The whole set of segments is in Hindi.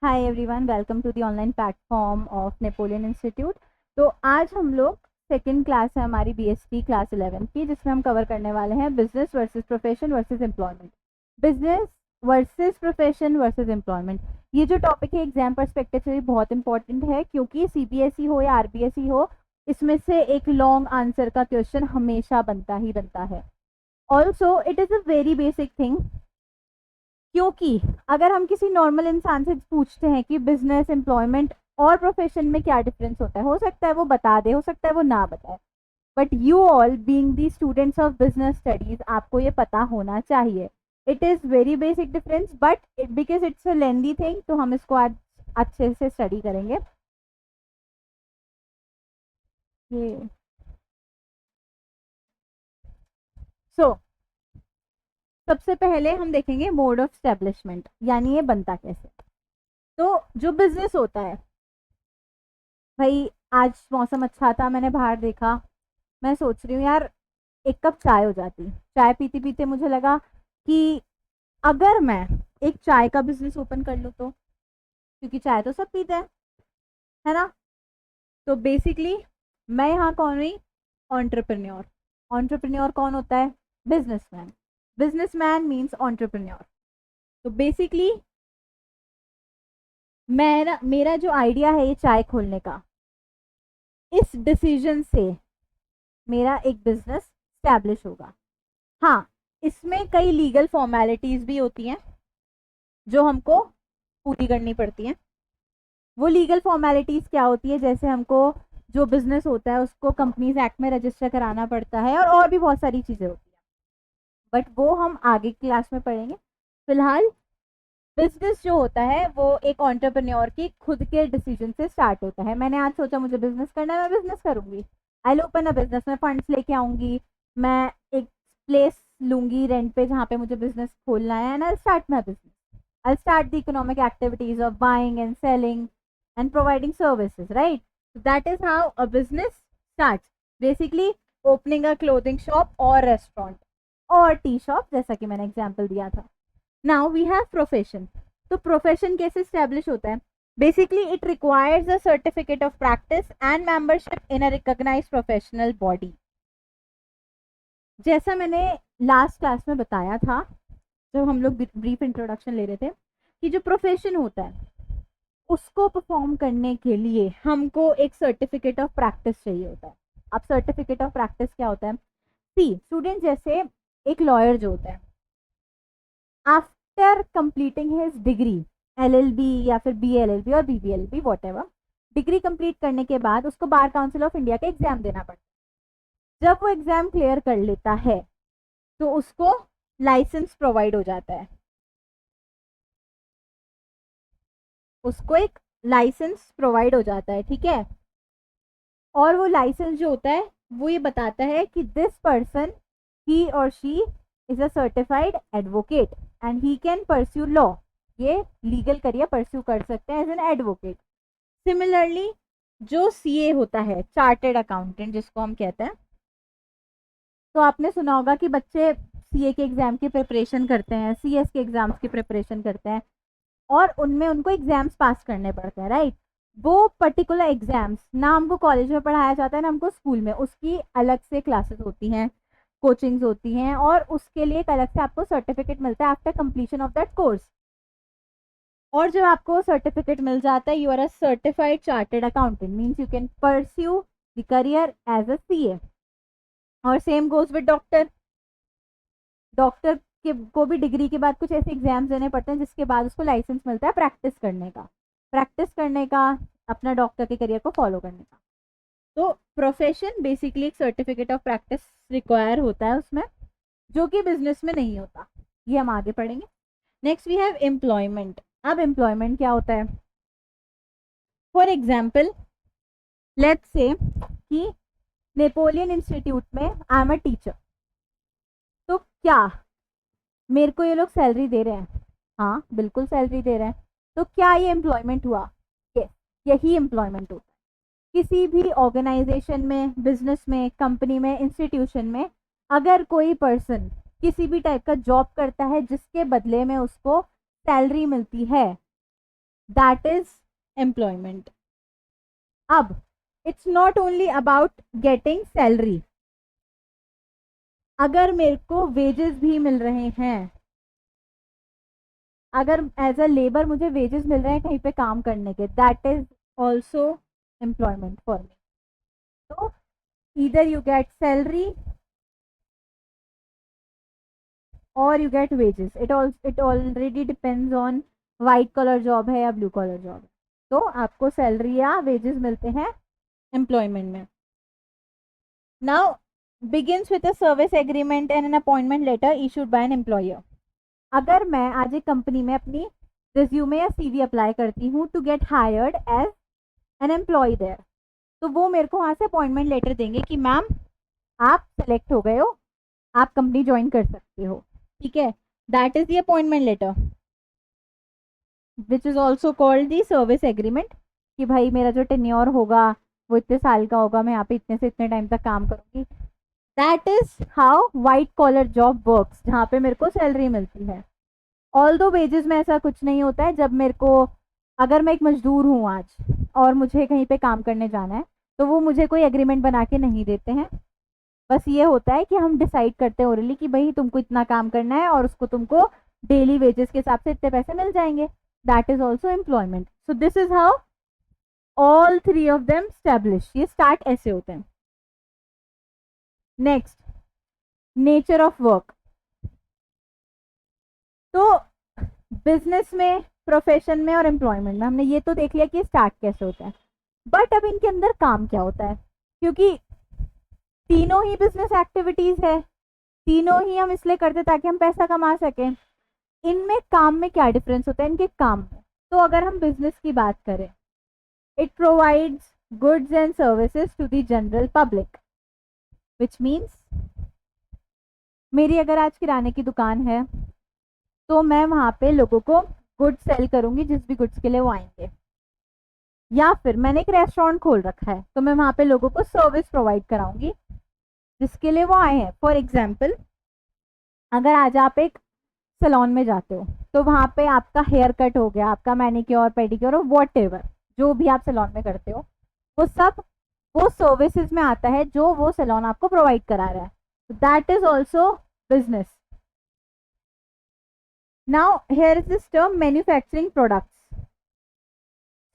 Hi everyone, welcome to the online platform of Napoleon institute. तो आज हम लोग सेकंड क्लास है हमारी बीएससी क्लास 11 की, जिसमें हम कवर करने वाले हैं business versus profession versus employment. Business versus profession versus employment, ये जो टॉपिक है एग्जाम परस्पेक्टिव से भी बहुत इंपॉर्टेंट है, क्योंकि सीबीएसई हो या आरबीएसई हो, इसमें से एक लॉन्ग आंसर का क्वेश्चन हमेशा बनता ही बनता है। Also it is a very basic thing, क्योंकि अगर हम किसी नॉर्मल इंसान से पूछते हैं कि बिजनेस, एम्प्लॉयमेंट और प्रोफेशन में क्या डिफरेंस होता है, हो सकता है वो बता दे, हो सकता है वो ना बताए, but you all being the students of business studies, आपको ये पता होना चाहिए। It is very basic difference, but because it's a lengthy thing, तो हम इसको आज अच्छे से स्टडी करेंगे। ये सो सबसे पहले हम देखेंगे मोड ऑफ स्टैब्लिशमेंट, यानी ये बनता कैसे। तो जो बिजनेस होता है भाई, आज मौसम अच्छा था, मैंने बाहर देखा, मैं सोच रही हूँ यार एक कप चाय हो जाती। चाय पीते पीते मुझे लगा कि अगर मैं एक चाय का बिजनेस ओपन कर लूँ, तो क्योंकि चाय तो सब पीते हैं, है ना। तो बेसिकली मैं यहाँ कौन हुई? एंटरप्रेन्योर। एंटरप्रेन्योर कौन होता है? बिजनेसमैन। Businessman means entrepreneur. तो बेसिकली मेरा जो आइडिया है ये चाय खोलने का, इस डिसीजन से मेरा एक बिजनेस स्टैब्लिश होगा। हाँ, इसमें कई लीगल फॉर्मेलिटीज भी होती हैं जो हमको पूरी करनी पड़ती हैं। वो लीगल फॉर्मेलिटीज क्या होती है? जैसे हमको जो बिजनेस होता है उसको कंपनीज एक्ट में रजिस्टर कराना पड़ता है, और भी बहुत सारी चीजें होती हैं, बट वो हम आगे क्लास में पढ़ेंगे। फिलहाल बिजनेस जो होता है वो एक एंटरप्रेन्योर की खुद के डिसीजन से स्टार्ट होता है। मैंने आज सोचा मुझे बिजनेस करना है, मैं बिजनेस करूंगी। आई ओपन अ बिजनेस, मैं फंड्स लेके आऊंगी, मैं एक प्लेस लूंगी रेंट पे जहाँ पे मुझे बिजनेस खोलना है, and I start my business. I'll start the economic activities of buying and selling and providing services, right? So that is how a business starts. Basically, opening a clothing shop or restaurant or tea shop, जैसा कि मैंने एग्जाम्पल दिया था। Now we have profession. तो प्रोफेशन कैसे स्टैब्लिश होता है? Basically it requires a certificate of practice and membership in a recognised professional body. जैसा मैंने लास्ट क्लास में बताया था, जब हम लोग ब्रीफ इंट्रोडक्शन ले रहे थे, कि जो प्रोफेशन होता है उसको परफॉर्म करने के लिए हमको एक सर्टिफिकेट ऑफ प्रैक्टिस चाहिए होता है। अब सर्टिफिकेट ऑफ प्रैक्टिस क्या होता है? सी स्टूडेंट, जैसे एक लॉयर जो होता है, after completing his degree, LLB या फिर बीएलएलबी और बीबीएलबी वॉट एवर, डिग्री कंप्लीट करने के बाद उसको बार काउंसिल ऑफ इंडिया का एग्जाम देना पड़ता है। जब वो एग्जाम क्लियर कर लेता है तो उसको लाइसेंस प्रोवाइड हो जाता है, उसको एक लाइसेंस प्रोवाइड हो जाता है, ठीक है। और वो लाइसेंस जो होता है वो ये बताता है कि दिस पर्सन, ही और she is a certified advocate and he can pursue law. ये लीगल करियर परस्यू कर सकते हैं एज एन एडवोकेट। सिमिलरली जो सीए होता है, चार्टेड अकाउंटेंट जिसको हम कहते हैं, तो आपने सुना होगा कि बच्चे सीए के एग्जाम की प्रिपरेशन करते हैं, सीएस के एग्जाम्स की प्रिपरेशन करते हैं, और उनमें उनको एग्जाम्स पास करने पड़ते हैं, राइट। वो पर्टिकुलर एग्जाम्स ना हमको कॉलेज में पढ़ाया जाता है ना हमको स्कूल में, उसकी अलग से क्लासेस होती हैं, कोचिंग्स होती हैं, और उसके लिए एक अलग से आपको सर्टिफिकेट मिलता है after completion of that course. और जब आपको सर्टिफिकेट मिल जाता है, you are a certified chartered accountant, means you can pursue the career as a CA. और same goes with doctor. Doctor के को भी डिग्री के बाद कुछ ऐसे एग्जाम्स देने पड़ते हैं जिसके बाद उसको लाइसेंस मिलता है प्रैक्टिस करने का, अपना डॉक्टर के करियर को फॉलो करने का। तो प्रोफेशन बेसिकली एक सर्टिफिकेट ऑफ प्रैक्टिस रिक्वायर होता है उसमें, जो कि बिजनेस में नहीं होता। ये हम आगे पढ़ेंगे। Next we have employment. अब एम्प्लॉयमेंट क्या होता है? फॉर एग्जाम्पल, लेट्स से कि नेपोलियन इंस्टीट्यूट में आई एम अ टीचर, तो क्या मेरे को ये लोग सैलरी दे रहे हैं? हाँ, बिल्कुल सैलरी दे रहे हैं। तो क्या ये एम्प्लॉयमेंट हुआ? यस, यही एम्प्लॉयमेंट होता है। किसी भी ऑर्गेनाइजेशन में, बिजनेस में, कंपनी में, इंस्टीट्यूशन में, अगर कोई पर्सन किसी भी टाइप का जॉब करता है जिसके बदले में उसको सैलरी मिलती है, दैट इज एम्प्लॉयमेंट. अब it's not only about getting salary. अगर मेरे को वेजेस भी मिल रहे हैं, अगर एज अ लेबर मुझे वेजेस मिल रहे हैं कहीं पे काम करने के, that is also employment for me. तो ईदर यू गेट सैलरी और you get wages. It already depends on white collar job है या ब्लू कॉलर जॉब है. तो आपको सैलरी या वेजेस मिलते हैं एम्प्लॉयमेंट में. Now begins with a service agreement and an appointment letter issued by an employer. अगर मैं आज एक कंपनी में अपनी रिज्यूमे या सीवी अप्लाई करती हूँ to get hired as an employ there, तो वो मेरे को वहाँ से अपॉइंटमेंट लेटर देंगे कि मैम आप सेलेक्ट हो गए हो, आप कंपनी ज्वाइन कर सकते हो. ठीक है, that is the appointment letter which is also called the service agreement. कि भाई मेरा जो टेन्योर होगा वो इतने साल का होगा, मैं यहाँ पे इतने से इतने टाइम तक काम करूंगी. That is how white collar job works, जहाँ पे मेरे को सैलरी मिलती है. ऑल दो वेजेस में ऐसा कुछ नहीं होता है. जब मेरे को, अगर मैं एक मजदूर हूँ आज और मुझे कहीं पे काम करने जाना है, तो वो मुझे कोई एग्रीमेंट बना के नहीं देते हैं. बस ये होता है कि हम डिसाइड करते हैं ओरली कि भाई तुमको इतना काम करना है और उसको तुमको डेली वेजेस के हिसाब से इतने पैसे मिल जाएंगे. That is also employment. So this is how all three of them establish. ये स्टार्ट ऐसे होते हैं. Next, nature of work. तो बिजनेस में, प्रोफेशन में और एम्प्लॉयमेंट में हमने ये तो देख लिया कि स्टार्ट कैसे होता है. बट अब इनके अंदर काम क्या होता है, क्योंकि तीनों ही बिजनेस एक्टिविटीज है, तीनों ही हम इसलिए करते ताकि हम पैसा कमा सकें. इनमें काम में क्या डिफरेंस होता है इनके काम में. तो अगर हम बिजनेस की बात करें, it provides goods and services to the general public, which means मेरी अगर आज किराने की दुकान है तो मैं वहाँ पे लोगों को गुड्स सेल करूंगी जिस भी गुड्स के लिए वो आएंगे. या फिर मैंने एक रेस्टोरेंट खोल रखा है तो मैं वहाँ पे लोगों को सर्विस प्रोवाइड कराऊंगी जिसके लिए वो आए हैं. फॉर एग्जाम्पल, अगर आज आप एक सैलून में जाते हो तो वहाँ पे आपका हेयर कट हो गया, आपका मैनिक्योर पेडिक्योर और वॉट एवर जो भी आप सैलून में करते हो, वो सब वो सर्विसेज में आता है जो वो सैलून आपको प्रोवाइड करा रहा है. That is also business. Now here is this term manufacturing products.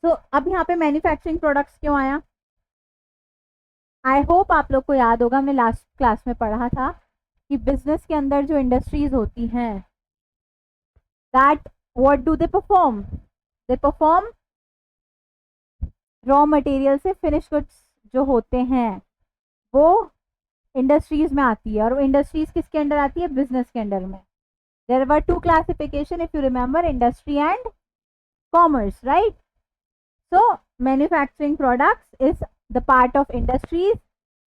तो अब यहाँ पे मैन्युफैक्चरिंग प्रोडक्ट्स क्यों आया? आई होप आप लोग को याद होगा, हमने लास्ट क्लास में पढ़ा था कि बिजनेस के अंदर जो इंडस्ट्रीज होती हैं, that what do they perform? They perform raw material से फिनिश गुड्स जो होते हैं वो इंडस्ट्रीज में आती है. और इंडस्ट्रीज किसके अंडर आती है? बिजनेस के अंडर में. There were two classification if you remember, industry and commerce, right? So manufacturing products is the part of industries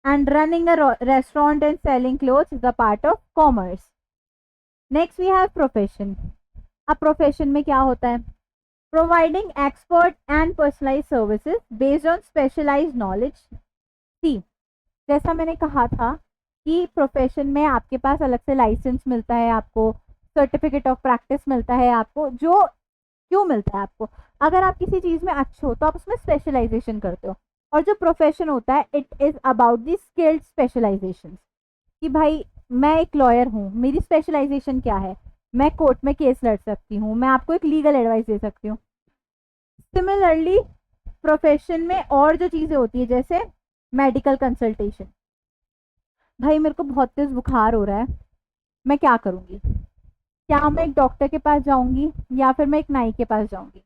and running a restaurant and selling clothes is the part of commerce. Next we have profession. अब profession में क्या होता है? Providing expert and personalized services based on specialized knowledge. See, जैसा मैंने कहा था कि प्रोफेशन में आपके पास अलग से लाइसेंस मिलता है, आपको सर्टिफिकेट ऑफ प्रैक्टिस मिलता है. आपको जो क्यों मिलता है? आपको अगर आप किसी चीज में अच्छे हो तो आप उसमें स्पेशलाइजेशन करते हो. और जो प्रोफेशन होता है, it is about the skilled specialisation. कि भाई मैं एक लॉयर हूँ, मेरी स्पेशलाइजेशन क्या है? मैं कोर्ट में केस लड़ सकती हूँ, मैं आपको एक लीगल एडवाइस दे सकती हूँ. सिमिलरली प्रोफेशन में और जो चीजें होती है जैसे मेडिकल कंसल्टेशन. भाई मेरे को बहुत तेज बुखार हो रहा है, मैं क्या करूँगी? क्या मैं एक डॉक्टर के पास जाऊंगी या फिर मैं एक नाई के पास जाऊंगी?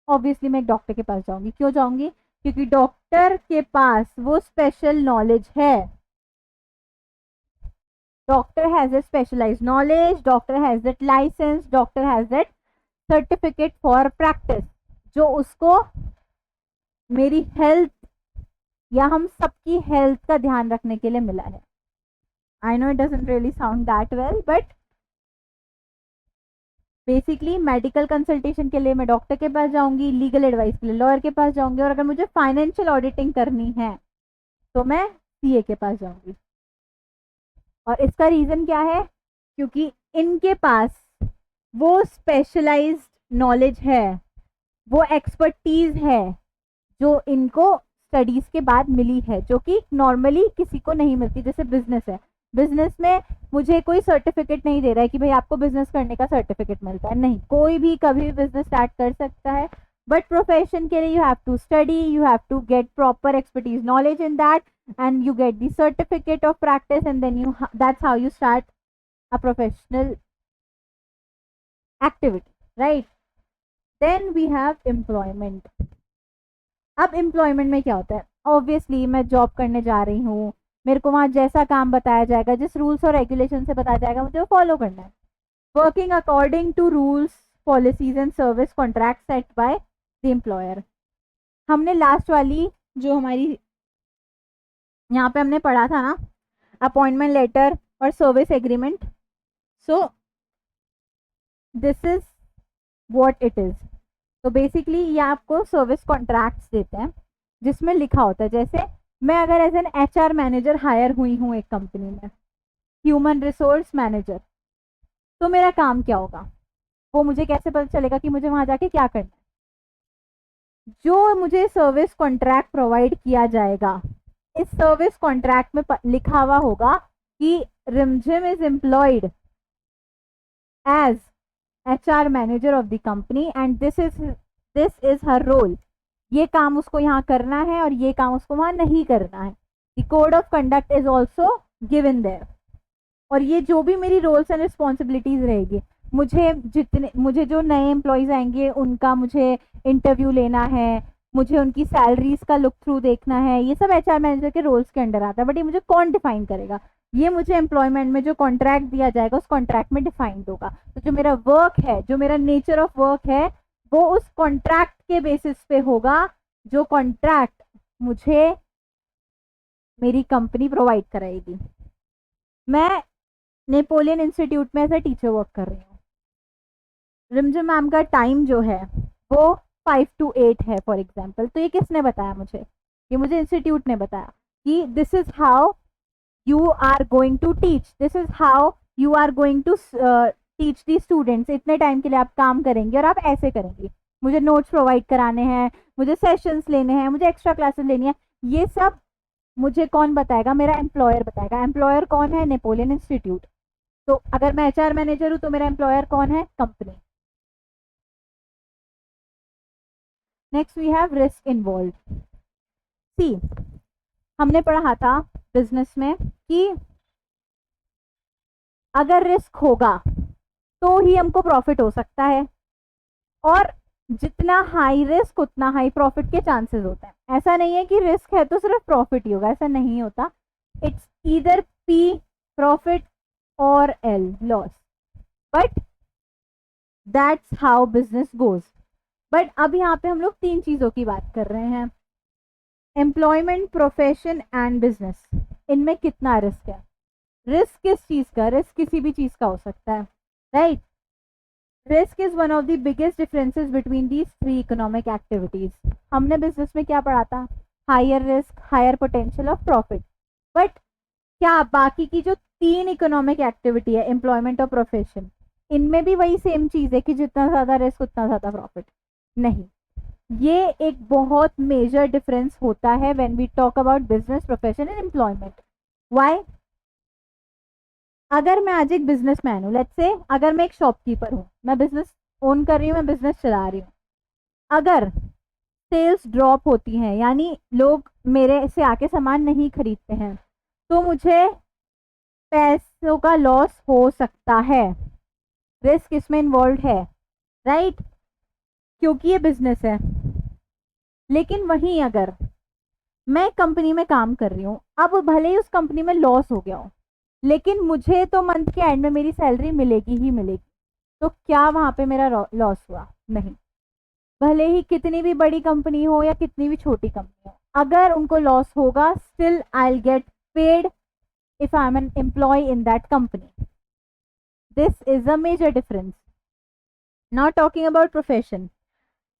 ऑब्वियसली मैं एक डॉक्टर के पास जाऊंगी. क्यों जाऊंगी? क्योंकि डॉक्टर के पास वो स्पेशल नॉलेज है. Doctor has that specialised knowledge, doctor has that licence, doctor has that certificate for practice, जो उसको मेरी हेल्थ या हम सबकी हेल्थ का ध्यान रखने के लिए मिला है. I know it doesn't really sound that well, but basically medical consultation के लिए मैं डॉक्टर के पास जाऊंगी, लीगल एडवाइस के लिए लॉयर के पास जाऊंगी, और अगर मुझे फाइनेंशियल ऑडिटिंग करनी है तो मैं सीए के पास जाऊंगी. और इसका रीजन क्या है? क्योंकि इनके पास वो स्पेशलाइज्ड नॉलेज है वो एक्सपर्टीज है जो इनको स्टडीज के बाद मिली है, जो कि नॉर्मली किसी को नहीं मिलती। जैसे बिजनेस है, बिजनेस में मुझे कोई सर्टिफिकेट नहीं दे रहा है कि भाई आपको बिजनेस करने का सर्टिफिकेट मिलता है, नहीं, कोई भी कभी भी बिजनेस स्टार्ट कर सकता है। बट प्रोफेशन के लिए you have to study, you have to get proper expertise knowledge in that, and you get the certificate of practice, and then that's how you start a professional activity, right? Then we have employment. अब एम्प्लॉयमेंट में क्या होता है? ऑब्वियसली मैं जॉब करने जा रही हूँ, मेरे को वहाँ जैसा काम बताया जाएगा, जिस रूल्स और रेगुलेशन से बताया जाएगा, मुझे वो फॉलो करना है। Working according to rules, policies and service contract set by the employer. हमने लास्ट वाली जो हमारी यहाँ पे हमने पढ़ा था ना, अपॉइंटमेंट लेटर और service agreement, so this is what it is. तो बेसिकली ये आपको सर्विस कॉन्ट्रैक्ट्स देते हैं जिसमें लिखा होता है, जैसे मैं अगर as an HR manager hire हुई हूँ एक कंपनी में, ह्यूमन रिसोर्स मैनेजर, तो मेरा काम क्या होगा, वो मुझे कैसे पता चलेगा कि मुझे वहां जाके क्या करना है? जो मुझे सर्विस कॉन्ट्रैक्ट प्रोवाइड किया जाएगा, इस सर्विस कॉन्ट्रैक्ट में लिखा हुआ होगा कि Rimjhim is employed as HR manager of the company and this is her role. ये काम उसको यहाँ करना है और ये काम उसको वहाँ नहीं करना है। The code of conduct is also given there. और ये जो भी मेरी रोल्स एंड रिस्पॉन्सिबिलिटीज रहेगी, मुझे जो नए एम्प्लॉयज़ आएंगे उनका मुझे इंटरव्यू लेना है, मुझे उनकी सैलरीज का लुक थ्रू देखना है, ये सब HR मैनेजर के रोल्स के अंडर आता है। बट ये मुझे कौन डिफाइन करेगा? ये मुझे एम्प्लॉयमेंट में जो कॉन्ट्रैक्ट दिया जाएगा उस कॉन्ट्रैक्ट में डिफाइंड होगा। तो जो मेरा वर्क है, जो मेरा नेचर ऑफ वर्क है, वो उस कॉन्ट्रैक्ट के बेसिस पे होगा, जो कॉन्ट्रैक्ट मुझे मेरी कंपनी प्रोवाइड कराएगी। मैं नेपोलियन इंस्टीट्यूट में एज ए टीचर वर्क कर रही हूँ। रिमझिम मैम का टाइम जो है वो 5 to 8 है फॉर एग्जाम्पल। तो ये किसने बताया मुझे? ये मुझे इंस्टीट्यूट ने बताया कि this is how you are going to teach, this is how you are going to teach the students. इतने टाइम के लिए आप काम करेंगे और आप ऐसे करेंगे, मुझे नोट्स प्रोवाइड कराने हैं, मुझे सेशंस लेने हैं, मुझे एक्स्ट्रा क्लासेस लेनी है। ये सब मुझे कौन बताएगा? मेरा एम्प्लॉयर बताएगा। एम्प्लॉयर कौन है? Napoleon institute. तो अगर मैं HR मैनेजर हूँ तो मेरा एम्प्लॉयर कौन है? Company. Next we have risk involve. See, हमने पढ़ा था बिजनेस में कि अगर रिस्क होगा तो ही हमको प्रॉफिट हो सकता है, और जितना हाई रिस्क उतना हाई प्रॉफिट के चांसेस होते हैं। ऐसा नहीं है कि रिस्क है तो सिर्फ प्रॉफिट ही होगा, ऐसा नहीं होता। इट्स ईदर P प्रॉफिट और L loss, but that's how business goes. But अब यहाँ पे हम लोग 3 चीजों की बात कर रहे हैं, एम्प्लॉयमेंट, प्रोफेशन एंड बिजनेस। इनमें कितना रिस्क है? रिस्क किस चीज का? रिस्क किसी भी चीज का हो सकता है, right? Risk is one of the biggest differences between these 3 economic activities. हमने बिजनेस में क्या पढ़ा था? Higher risk, higher potential of profit. But क्या बाकी की जो 3 इकोनॉमिक एक्टिविटी है, एम्प्लॉयमेंट और प्रोफेशन, इनमें भी वही सेम चीज है कि जितना ज्यादा रिस्क उतना ज्यादा प्रॉफिट? नहीं, ये एक बहुत मेजर डिफरेंस होता है when we talk about business, profession and employment. Why? अगर मैं आज एक बिजनेसमैन हूँ, लेट्स से अगर मैं एक शॉपकीपर हूँ, मैं बिजनेस ओन कर रही हूँ, मैं बिजनेस चला रही हूँ, अगर सेल्स ड्रॉप होती हैं, यानी लोग मेरे से आके सामान नहीं खरीदते हैं, तो मुझे पैसों का लॉस हो सकता है। रिस्क इसमें इन्वॉल्व है, राइट? क्योंकि ये बिजनेस है। लेकिन वहीं अगर मैं कंपनी में काम कर रही हूँ, अब भले ही उस कंपनी में लॉस हो गया हो, लेकिन मुझे तो मंथ के एंड में मेरी सैलरी मिलेगी ही मिलेगी। तो क्या वहां पे मेरा लॉस हुआ? नहीं। भले ही कितनी भी बड़ी कंपनी हो या कितनी भी छोटी कंपनी हो, अगर उनको लॉस होगा, still I will get paid if I am an employ in that company. This is a major difference. Not talking about profession.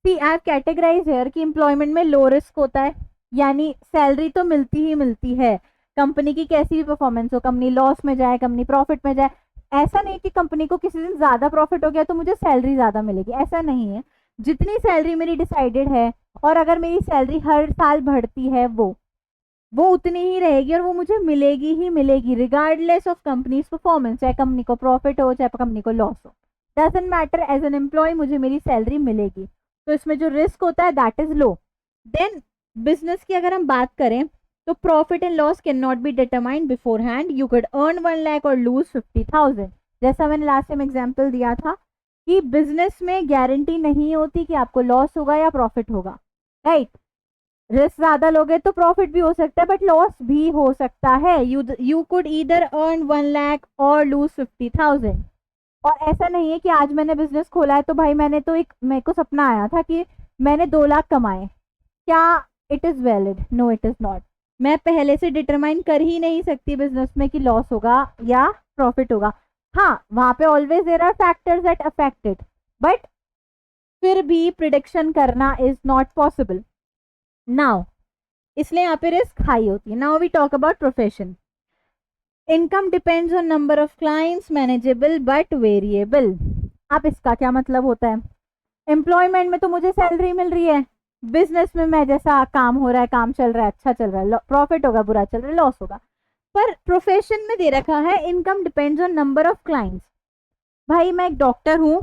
See, I have categorise here कि एम्प्लॉयमेंट में लो रिस्क होता है, यानी सैलरी तो मिलती ही मिलती है, कंपनी की कैसी भी परफॉर्मेंस हो, कंपनी लॉस में जाए, कंपनी प्रॉफिट में जाए, ऐसा नहीं कि कंपनी को किसी दिन ज्यादा प्रॉफिट हो गया तो मुझे सैलरी ज्यादा मिलेगी, ऐसा नहीं है। जितनी सैलरी मेरी डिसाइडेड है, और अगर मेरी सैलरी हर साल बढ़ती है वो उतनी ही रहेगी और वो मुझे मिलेगी ही मिलेगी, रिगार्डलेस ऑफ कंपनीज परफॉर्मेंस, चाहे कंपनी को प्रॉफिट हो चाहे कंपनी को लॉस हो, doesn't matter, as an employee मुझे मेरी सैलरी मिलेगी। तो इसमें जो रिस्क होता है that is low. Then business की अगर हम बात करें तो profit and loss can not be determined beforehand, you could earn 1 lakh और लूज 50,000। जैसा मैंने लास्ट टाइम एग्जाम्पल दिया था कि बिजनेस में गारंटी नहीं होती कि आपको लॉस होगा या प्रॉफिट होगा, राइट। रिस्क ज्यादा लोगे तो प्रॉफिट भी हो सकता है बट लॉस भी हो सकता है। You could either earn 1 lakh और लूज 50,000। और ऐसा नहीं है कि आज मैंने बिजनेस खोला है तो भाई मेरे को सपना आया था कि मैंने 2 लाख कमाए, क्या it is valid? No it is not. मैं पहले से डिटरमाइन कर ही नहीं सकती बिजनेस में कि लॉस होगा या प्रॉफिट होगा। हाँ, वहां पे always there are factors that affect it, but फिर भी प्रिडिक्शन करना इज नॉट पॉसिबल नाउ, इसलिए यहाँ पे रिस्क हाई होती है। Now we talk about profession. Income depends on number of clients, manageable but variable. अब इसका क्या मतलब होता है? एम्प्लॉयमेंट में तो मुझे सैलरी मिल रही है, बिजनेस में मैं जैसा काम हो रहा है, काम चल रहा है, अच्छा चल रहा है, प्रॉफिट होगा, बुरा चल रहा है, लॉस होगा। पर प्रोफेशन में दे रखा है income depends on number of clients. भाई मैं एक डॉक्टर हूं,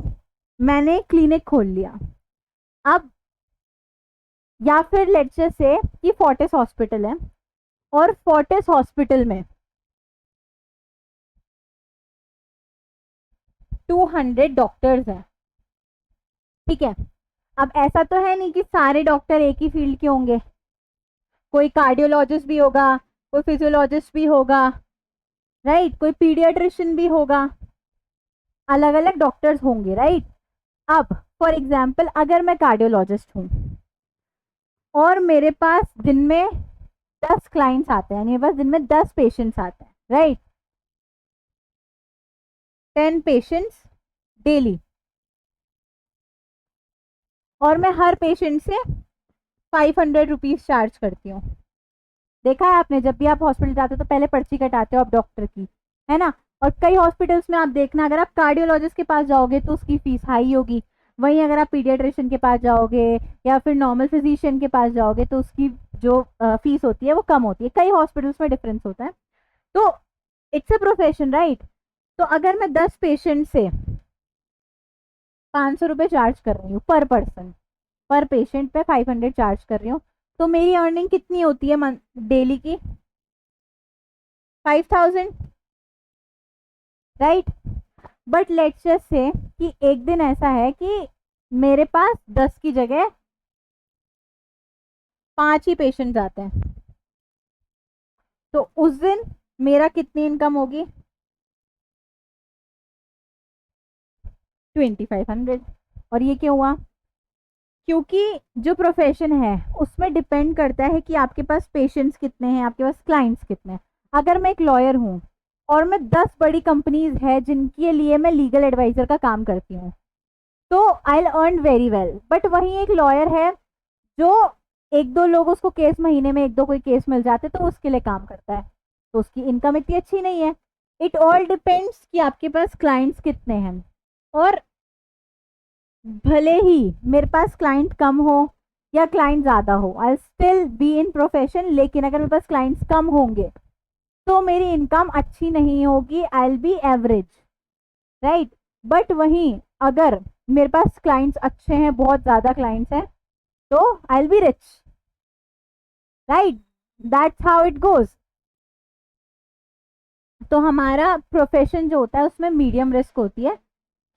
मैंने क्लिनिक खोल लिया, अब या फिर लेट्स जस्ट से कि फोर्टिस हॉस्पिटल है और फोर्टिस हॉस्पिटल में 200 डॉक्टर्स हैं, ठीक है। अब ऐसा तो है नहीं कि सारे डॉक्टर एक ही फील्ड के होंगे, कोई कार्डियोलॉजिस्ट भी होगा, कोई फिजियोलॉजिस्ट भी होगा, राइट, कोई पीडियाट्रिशियन भी होगा, अलग अलग डॉक्टर्स होंगे, राइट। अब फॉर एग्जाम्पल अगर मैं कार्डियोलॉजिस्ट हूँ और मेरे पास दिन में 10 क्लाइंट्स आते हैं, मेरे पास दिन में 10 पेशेंट्स आते हैं, राइट, 10 पेशेंट्स डेली, और मैं हर पेशेंट से 500 रुपीज चार्ज करती हूँ। देखा है आपने, जब भी आप हॉस्पिटल जाते हो तो पहले पर्ची कटाते हो आप डॉक्टर की, है ना। और कई हॉस्पिटल्स में आप देखना, अगर आप कार्डियोलॉजिस्ट के पास जाओगे तो उसकी फीस हाई होगी, वहीं अगर आप पीडियाट्रिशियन के पास जाओगे या फिर नॉर्मल फिजिशियन के पास जाओगे तो उसकी जो फीस होती है वो कम होती है। कई हॉस्पिटल्स में डिफरेंस होता है। तो इट्स अ प्रोफेशन, राइट। तो अगर मैं 10 पेशेंट से 500 रुपये चार्ज कर रही हूँ पर पर्सन, पर पेशेंट पे 500 चार्ज कर रही हूँ, तो मेरी अर्निंग कितनी होती है डेली की? 5000, right. But let's just say कि एक दिन ऐसा है कि मेरे पास 10 की जगह 5 ही पेशेंट आते हैं, तो उस दिन मेरा कितनी इनकम होगी? 2500। और ये क्यों हुआ? क्योंकि जो प्रोफेशन है उसमें डिपेंड करता है कि आपके पास पेशेंट्स कितने हैं, आपके पास क्लाइंट्स कितने हैं। अगर मैं एक लॉयर हूँ और मैं 10 बड़ी कंपनीज है जिनके लिए मैं लीगल एडवाइजर का काम करती हूँ, तो I will earn very well. But वहीं एक लॉयर है जो 1-2 लोग उसको केस, महीने में 1-2 कोई केस मिल जाते तो उसके लिए काम करता है, तो उसकी इनकम इतनी अच्छी नहीं है। इट ऑल डिपेंड्स कि आपके पास क्लाइंट्स कितने हैं। और भले ही मेरे पास क्लाइंट कम हो या क्लाइंट ज़्यादा हो, I still be in profession. लेकिन अगर मेरे पास क्लाइंट्स कम होंगे तो मेरी इनकम अच्छी नहीं होगी, I will be average, right. But वहीं अगर मेरे पास क्लाइंट्स अच्छे हैं, बहुत ज़्यादा क्लाइंट्स हैं, तो I will be rich, right. That's how it goes. तो हमारा प्रोफेशन जो होता है उसमें मीडियम रिस्क होती है,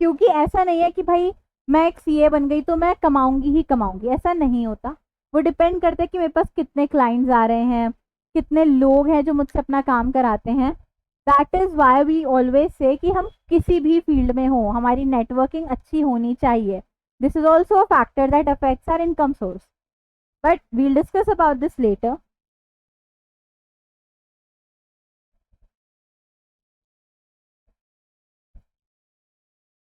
क्योंकि ऐसा नहीं है कि भाई मैं एक सीए बन गई तो मैं कमाऊंगी ही कमाऊंगी, ऐसा नहीं होता। वो डिपेंड करता है कि मेरे पास कितने क्लाइंट्स आ रहे हैं, कितने लोग हैं जो मुझसे अपना काम कराते हैं। That is why we always say कि हम किसी भी फील्ड में हो हमारी नेटवर्किंग अच्छी होनी चाहिए। This is also a factor that affects our income source, but we'll discuss about this later.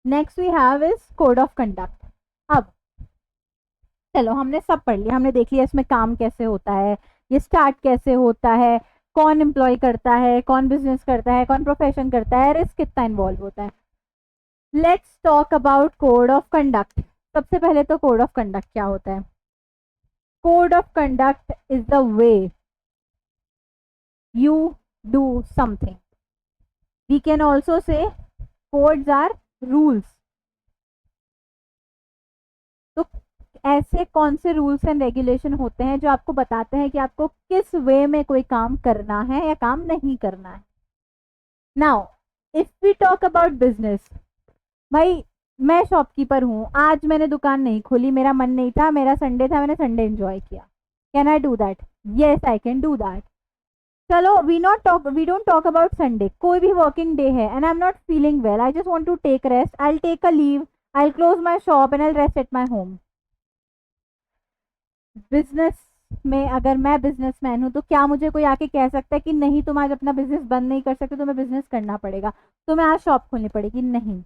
Next we have is code of conduct. अब चलो हमने सब पढ़ लिया, हमने देख लिया इसमें काम कैसे होता है, ये स्टार्ट कैसे होता है, कौन एम्प्लॉय करता है, कौन बिजनेस करता है, कौन प्रोफेशन करता है, रिस्क कितना इन्वॉल्व होता है। Let's talk about code of conduct. सबसे पहले तो कोड ऑफ कंडक्ट क्या होता है? Code of conduct is the way you do something. We can also say codes are rules. तो ऐसे कौन से रूल्स एंड रेगुलेशन होते हैं जो आपको बताते हैं कि आपको किस वे में कोई काम करना है या काम नहीं करना है? Now if we talk about business, भाई मैं शॉपकीपर हूँ, आज मैंने दुकान नहीं खोली, मेरा मन नहीं था, मेरा संडे था, मैंने संडे एंजॉय किया. Can I do that? Yes I can do that. चलो we don't talk about Sunday. कोई भी वर्किंग डे है and I am not feeling well, I just want to take rest, I will take a leave, I will close my shop and I will rest at my home. Business में अगर मैं बिजनेसमैन हूँ तो क्या मुझे कोई आके कह सकता है कि नहीं तुम आज अपना बिजनेस बंद नहीं कर सकते, तुम्हें बिजनेस करना पड़ेगा, तुम्हें आज शॉप खोलनी पड़ेगी? नहीं.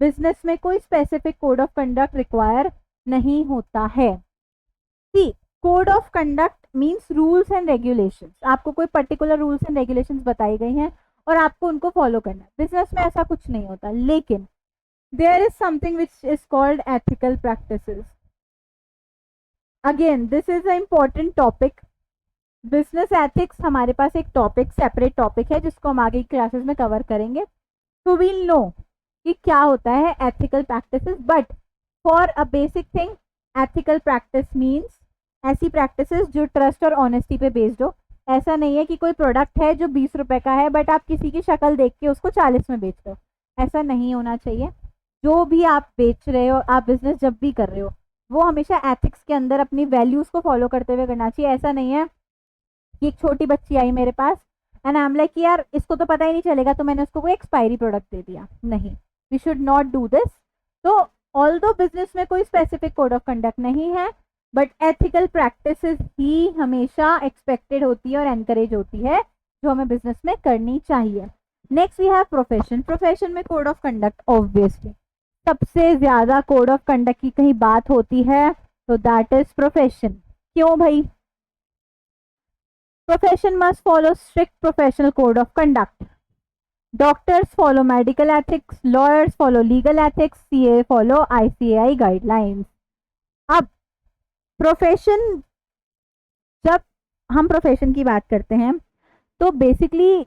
बिजनेस में कोई specific code of conduct require नहीं होता है. See, code of conduct means rules and regulations. आपको कोई पर्टिकुलर रूल्स एंड रेगुलेशंस बताई गई हैं और आपको उनको फॉलो करना है. बिजनेस में ऐसा कुछ नहीं होता. लेकिन there is something which is called ethical practices. Again this is a important topic. Business ethics हमारे पास एक टॉपिक, सेपरेट टॉपिक है जिसको हम आगे क्लासेस में कवर करेंगे. तो वील नो कि क्या होता है ethical practices. But for a basic thing, ethical practice means ऐसी प्रैक्टिसेस जो ट्रस्ट और ऑनेस्टी पे बेस्ड हो. ऐसा नहीं है कि कोई प्रोडक्ट है जो 20 रुपए का है बट आप किसी की शक्ल देख के उसको 40 में बेच रहे हो. ऐसा नहीं होना चाहिए. जो भी आप बेच रहे हो, आप बिजनेस जब भी कर रहे हो, वो हमेशा एथिक्स के अंदर अपनी वैल्यूज को फॉलो करते हुए करना चाहिए. ऐसा नहीं है कि एक छोटी बच्ची आई मेरे पास एंड आई एम लाइक कि यार इसको तो पता ही नहीं चलेगा तो मैंने उसको कोई एक्सपायरी प्रोडक्ट दे दिया. नहीं, we should not do this. तो ऑल्दो बिजनेस में कोई स्पेसिफिक कोड ऑफ कंडक्ट नहीं है, बट एथिकल प्रैक्टिसेस ही हमेशा एक्सपेक्टेड होती है और एनकरेज होती है जो हमें बिजनेस में करनी चाहिए. Next we have profession. Profession में कोड ऑफ कंडक्ट ऑब्वियसली सबसे ज्यादा कोड ऑफ कंडक्ट की कहीं बात होती है तो दैट इज प्रोफेशन. क्यों भाई? Profession must follow strict professional code of conduct. Doctors follow medical ethics, lawyers follow legal ethics, CA follow ICAI guidelines. अब प्रोफेशन, जब हम प्रोफेशन की बात करते हैं तो बेसिकली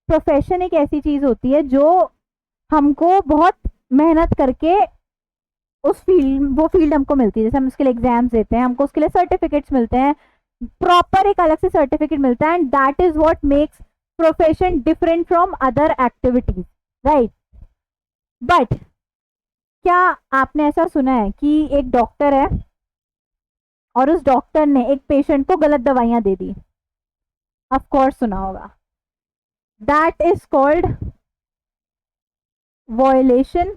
प्रोफेशन एक ऐसी चीज होती है जो हमको बहुत मेहनत करके वो फील्ड हमको मिलती है. जैसे हम उसके लिए एग्जाम्स देते हैं, हमको उसके लिए सर्टिफिकेट्स मिलते हैं, प्रॉपर एक अलग से सर्टिफिकेट मिलता है, and that is what makes profession different from other activities, right? But क्या आपने ऐसा सुना है कि एक डॉक्टर है और उस डॉक्टर ने एक पेशेंट को गलत दवाइयां दे दी? ऑफ कोर्स सुना होगा. That is called violation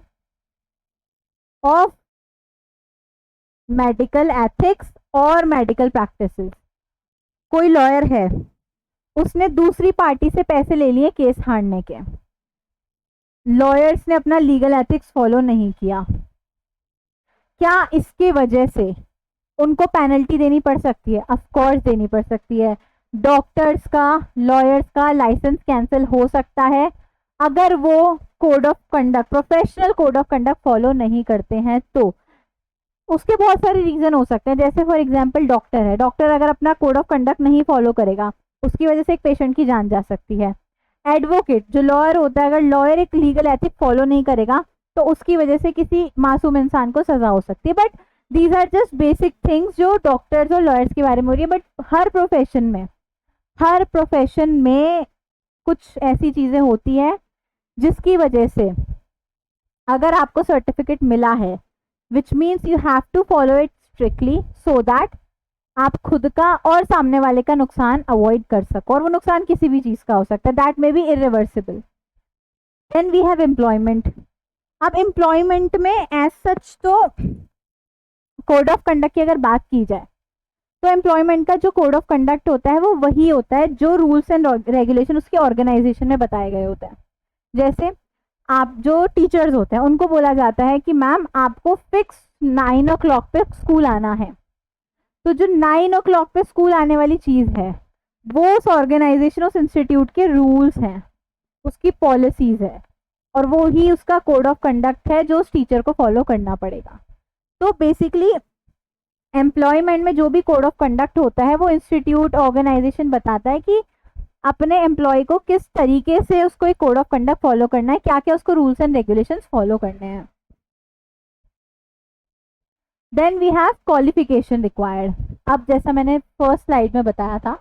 of medical ethics और मेडिकल प्रैक्टिसेस. कोई लॉयर है, उसने दूसरी पार्टी से पैसे ले लिए केस हारने के. लॉयर्स ने अपना लीगल एथिक्स फॉलो नहीं किया. क्या इसके वजह से उनको पेनल्टी देनी पड़ सकती है? ऑफ कोर्स देनी पड़ सकती है. डॉक्टर्स का, लॉयर्स का लाइसेंस कैंसिल हो सकता है अगर वो code of conduct, professional code of conduct follow नहीं करते हैं. तो उसके बहुत सारे रीजन हो सकते हैं. जैसे फॉर एग्जांपल डॉक्टर है, डॉक्टर अगर अपना कोड ऑफ कंडक्ट नहीं फॉलो करेगा उसकी वजह से एक पेशेंट की जान जा सकती है. एडवोकेट जो लॉयर होता है, अगर लॉयर एक लीगल एथिक फॉलो नहीं करेगा तो उसकी वजह से किसी मासूम इंसान को सजा हो सकती है. But these are just basic things जो डॉक्टर्स और लॉयर्स के बारे में हो रही है. बट हर प्रोफेशन में कुछ ऐसी चीजें होती है जिसकी वजह से अगर आपको सर्टिफिकेट मिला है, which means you have to follow it strictly so that आप खुद का और सामने वाले का नुकसान अवॉइड कर सको. और वो नुकसान किसी भी चीज का हो सकता है, that may be irreversible. Then we have employment. अब एम्प्लॉयमेंट में एज सच तो कोड ऑफ कंडक्ट की अगर बात की जाए तो एम्प्लॉयमेंट का जो कोड ऑफ कंडक्ट होता है वो वही होता है जो रूल्स एंड रेगुलेशन उसकी ऑर्गेनाइजेशन में बताए गए होते हैं. जैसे आप जो टीचर्स होते हैं उनको बोला जाता है कि मैम आपको फिक्स 9 o'clock पे स्कूल आना है. तो जो 9 o'clock पे स्कूल आने वाली चीज है वो उस ऑर्गेनाइजेशन, उस इंस्टीट्यूट के रूल्स हैं, उसकी पॉलिसीज है, और वो ही उसका कोड ऑफ कंडक्ट है जो उस टीचर को फॉलो करना पड़ेगा. तो बेसिकली एम्प्लॉयमेंट में जो भी कोड ऑफ कंडक्ट होता है वो इंस्टीट्यूट ऑर्गेनाइजेशन बताता है कि अपने एम्प्लॉय को किस तरीके से उसको एक कोड ऑफ कंडक्ट फॉलो करना है, क्या क्या उसको रूल्स एंड रेगुलेशंस फॉलो करने हैं। Then we have qualification required. अब जैसा मैंने फर्स्ट स्लाइड में बताया था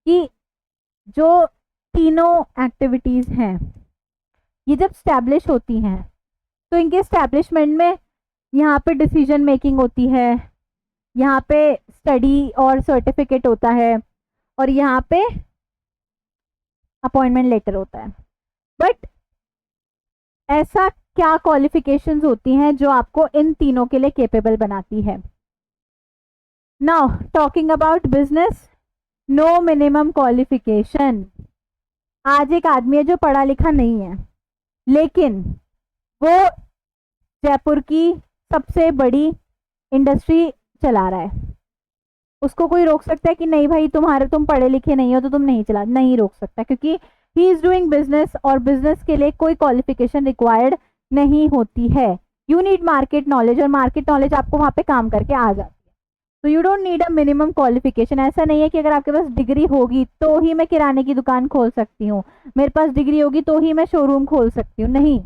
कि जो तीनों एक्टिविटीज हैं ये जब स्टैब्लिश होती हैं तो इनके स्टैब्लिशमेंट में यहाँ पे डिसीजन मेकिंग होती है, यहाँ पे स्टडी और सर्टिफिकेट होता है, और यहाँ पे अपॉइंटमेंट लेटर होता है। बट ऐसा क्या क्वालिफिकेशंस होती हैं जो आपको इन तीनों के लिए केपेबल बनाती है? Now talking about business, no minimum qualification. आज एक आदमी है जो पढ़ा लिखा नहीं है लेकिन वो जयपुर की सबसे बड़ी इंडस्ट्री चला रहा है, उसको कोई रोक सकता है कि नहीं भाई तुम पढ़े लिखे नहीं हो तो तुम नहीं चला? नहीं रोक सकता, क्योंकि ही इज डूइंग बिजनेस और बिजनेस के लिए कोई क्वालिफिकेशन रिक्वायर्ड नहीं होती है। यू नीड मार्केट नॉलेज, और मार्केट नॉलेज आपको वहां पे काम करके आ जाती है। तो you don't need a minimum qualification. ऐसा नहीं है कि अगर आपके पास डिग्री होगी तो ही मैं किराने की दुकान खोल सकती हूँ, मेरे पास डिग्री होगी तो ही मैं शोरूम खोल सकती हूँ। नहीं,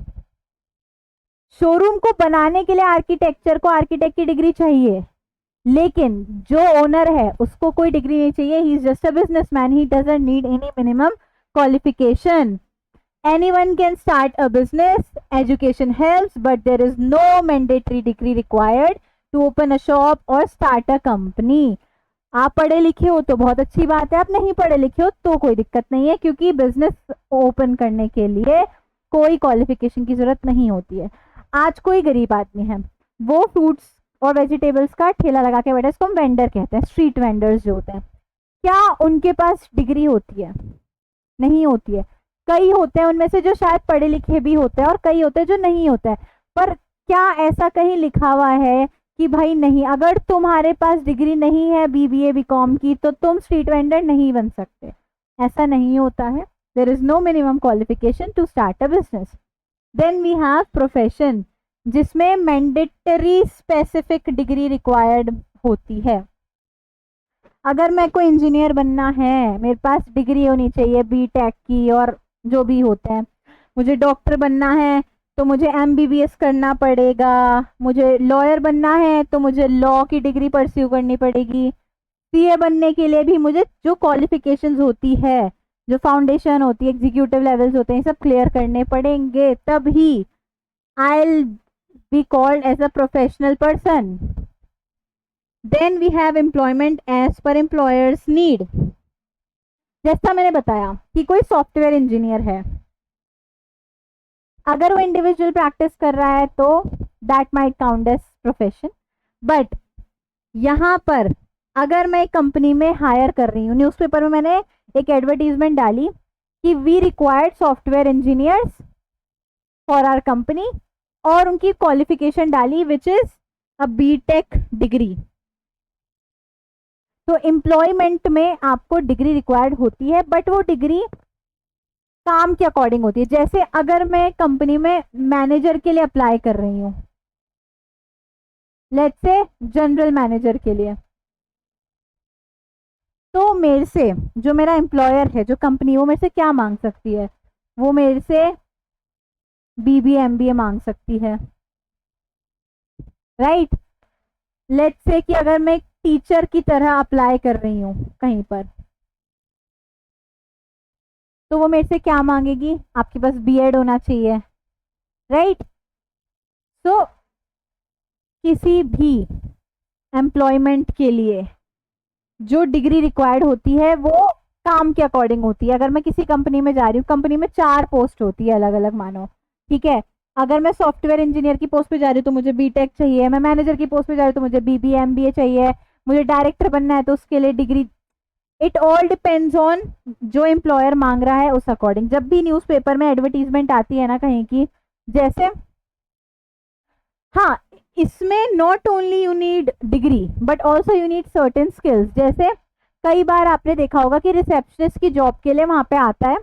शोरूम को बनाने के लिए आर्किटेक्चर को आर्किटेक्ट की डिग्री चाहिए, लेकिन जो ओनर है उसको कोई डिग्री नहीं चाहिए। He is just a businessman, he doesn't need any minimum qualification. Anyone can start a business, education helps, but there is no mandatory degree required to open a shop और स्टार्ट अ कंपनी। आप पढ़े लिखे हो तो बहुत अच्छी बात है, आप नहीं पढ़े लिखे हो तो कोई दिक्कत नहीं है, क्योंकि बिजनेस ओपन करने के लिए कोई क्वालिफिकेशन की जरूरत नहीं होती है। आज कोई गरीब आदमी है, वो फ्रूट्स और वेजिटेबल्स का ठेला लगा के बैठा है, इसको हम वेंडर कहते हैं, स्ट्रीट वेंडर्स जो होते हैं। क्या उनके पास डिग्री होती है? नहीं होती है। कई होते हैं उनमें से जो शायद पढ़े लिखे भी होते हैं और कई होते हैं जो नहीं होते हैं, पर क्या ऐसा कहीं लिखा हुआ है कि भाई नहीं, अगर तुम्हारे पास डिग्री नहीं है बीबीए बीकॉम की तो तुम स्ट्रीट वेंडर नहीं बन सकते? ऐसा नहीं होता है। There is no minimum qualification to start a business. Then we have profession, जिसमें मैंडेटरी स्पेसिफिक डिग्री रिक्वायर्ड होती है। अगर मैं कोई इंजीनियर बनना है, मेरे पास डिग्री होनी चाहिए बीटेक की और जो भी होते हैं। मुझे डॉक्टर बनना है तो मुझे एमबीबीएस करना पड़ेगा, मुझे लॉयर बनना है तो मुझे लॉ की डिग्री परस्यू करनी पड़ेगी, सीए बनने के लिए भी मुझे जो क्वालिफिकेशंस होती है, जो फाउंडेशन होती है, एग्जीक्यूटिव लेवल्स होते हैं, सब क्लियर करने पड़ेंगे, तभी आई be called as a professional person. Then we have employment as per employer's need. जैसा मैंने बताया कि कोई सॉफ्टवेयर इंजीनियर है, अगर वो इंडिविजुअल प्रैक्टिस कर रहा है तो that might count as profession. But यहाँ पर अगर मैं कंपनी में हायर कर रही हूँ, न्यूज़पेपर में मैंने एक एडवर्टीजमेंट डाली कि we required software engineers for our company, और उनकी क्वालिफिकेशन डाली which is a BTech degree. तो एम्प्लॉयमेंट में आपको डिग्री रिक्वायर्ड होती है, बट वो डिग्री काम के अकॉर्डिंग होती है। जैसे अगर मैं कंपनी में मैनेजर के लिए अप्लाई कर रही हूँ, लेट्स से जनरल मैनेजर के लिए, तो मेरे से जो मेरा एम्प्लॉयर है, जो कंपनी, वो मेरे से क्या मांग सकती है? वो मेरे से बीबीए एमबीए मांग सकती है, राइट? लेट्स से कि अगर मैं टीचर की तरह अप्लाई कर रही हूँ कहीं पर, तो वो मेरे से क्या मांगेगी? आपके पास बीएड होना चाहिए, राइट? सो किसी भी एम्प्लॉयमेंट के लिए जो डिग्री रिक्वायर्ड होती है वो काम के अकॉर्डिंग होती है। अगर मैं किसी कंपनी में जा रही हूँ, कंपनी में 4 पोस्ट होती है अलग अलग, मानो, ठीक है? अगर मैं सॉफ्टवेयर इंजीनियर की पोस्ट पे जा रही हूँ तो मुझे बीटेक चाहिए, मैं मैनेजर की पोस्ट पे जा रही हूँ तो मुझे बीबीए एमबीए चाहिए, मुझे डायरेक्टर बनना है तो उसके लिए degree. It all depends on जो एम्प्लॉयर मांग रहा है उस अकॉर्डिंग। जब भी न्यूज़पेपर में एडवर्टीजमेंट आती है ना कहीं की, जैसे, हाँ, इसमें not only you need degree but also you need certain skills. जैसे कई बार आपने देखा होगा कि रिसेप्शनिस्ट की जॉब के लिए वहां पे आता है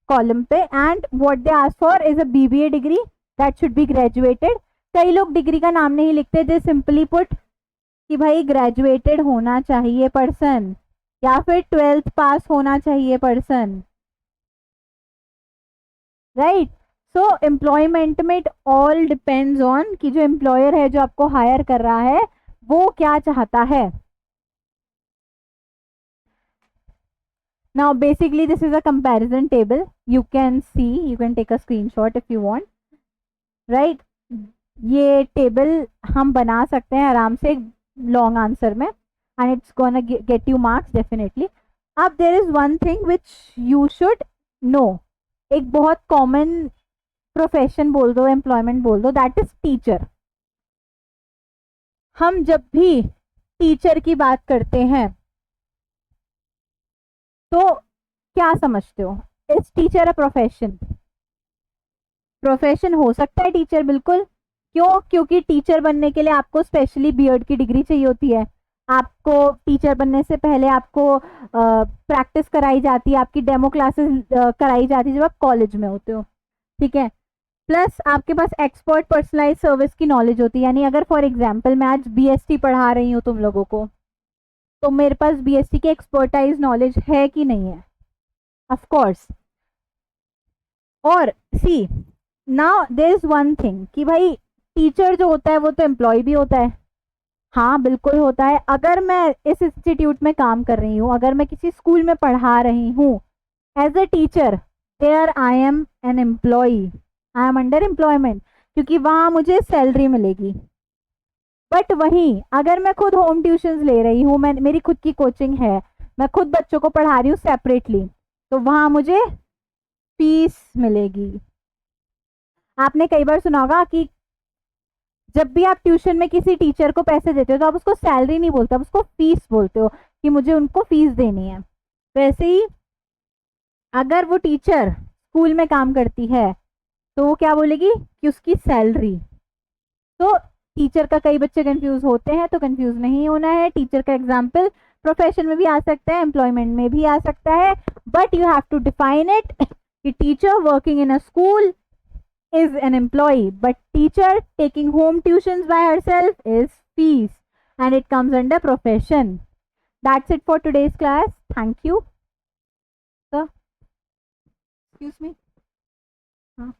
कॉलम पे, and what they ask for is a BBA degree that should be graduated कई लोग डिग्री का नाम नहीं लिखते, दे सिंपली पुट कि भाई ग्रेजुएटेड होना चाहिए पर्सन या फिर 12th पास होना चाहिए पर्सन, राइट। सो एम्प्लॉयमेंट में इट ऑल डिपेंड्स ऑन कि जो एम्प्लॉयर है जो आपको हायर कर रहा है वो क्या चाहता है। Now basically this is a comparison table. You can see, you can take a screenshot if you want, right? ये टेबल हम बना सकते हैं आराम से लॉन्ग आंसर में and it's gonna get you marks definitely. अब there is one thing which you should know, एक बहुत कॉमन प्रोफेशन बोल दो, एम्प्लॉयमेंट बोल दो, दैट इज टीचर। हम जब भी टीचर की बात करते हैं तो क्या समझते हो, is teacher a profession? Profession हो सकता है टीचर, बिल्कुल। क्यों? क्योंकि टीचर बनने के लिए आपको स्पेशली बीएड की डिग्री चाहिए होती है। आपको टीचर बनने से पहले आपको प्रैक्टिस कराई जाती है, आपकी डेमो क्लासेस कराई जाती है जब आप कॉलेज में होते हो, ठीक है। प्लस आपके पास एक्सपर्ट पर्सनलाइज सर्विस की नॉलेज होती है, यानी अगर फॉर एग्जांपल मैं आज बीएसटी पढ़ा रही हूँ तुम लोगों को, तो मेरे पास बीएसटी की एक्सपर्टाइज नॉलेज है कि नहीं है? Of course. और see now there is one thing कि भाई टीचर जो होता है वो तो एम्प्लॉय भी होता है। हाँ बिल्कुल होता है। अगर मैं इस इंस्टीट्यूट में काम कर रही हूँ, अगर मैं किसी स्कूल में पढ़ा रही हूँ as a teacher, there I am an employee, I am under employment, क्योंकि वहाँ मुझे सैलरी मिलेगी। बट वहीं अगर मैं खुद होम ट्यूशंस ले रही हूँ, मैं मेरी खुद की कोचिंग है, मैं खुद बच्चों को पढ़ा रही हूँ सेपरेटली, तो वहाँ मुझे फीस मिलेगी। आपने कई बार सुना होगा कि जब भी आप ट्यूशन में किसी टीचर को पैसे देते हो तो आप उसको सैलरी नहीं बोलते, आप उसको फीस बोलते हो कि मुझे उनको फीस देनी है। वैसे ही अगर वो टीचर स्कूल में काम करती है तो वो क्या बोलेगी कि उसकी सैलरी। तो टीचर का कई बच्चे कंफ्यूज होते हैं, तो कंफ्यूज नहीं होना है। टीचर का एग्जाम्पल प्रोफेशन में भी आ सकता है, एम्प्लॉयमेंट में भी आ सकता है, but you have to define it कि teacher working in a school is an employee, but teacher taking home tuitions by herself is fees, and it comes under profession. That's it for today's class. Thank you. Sir, excuse me. Huh?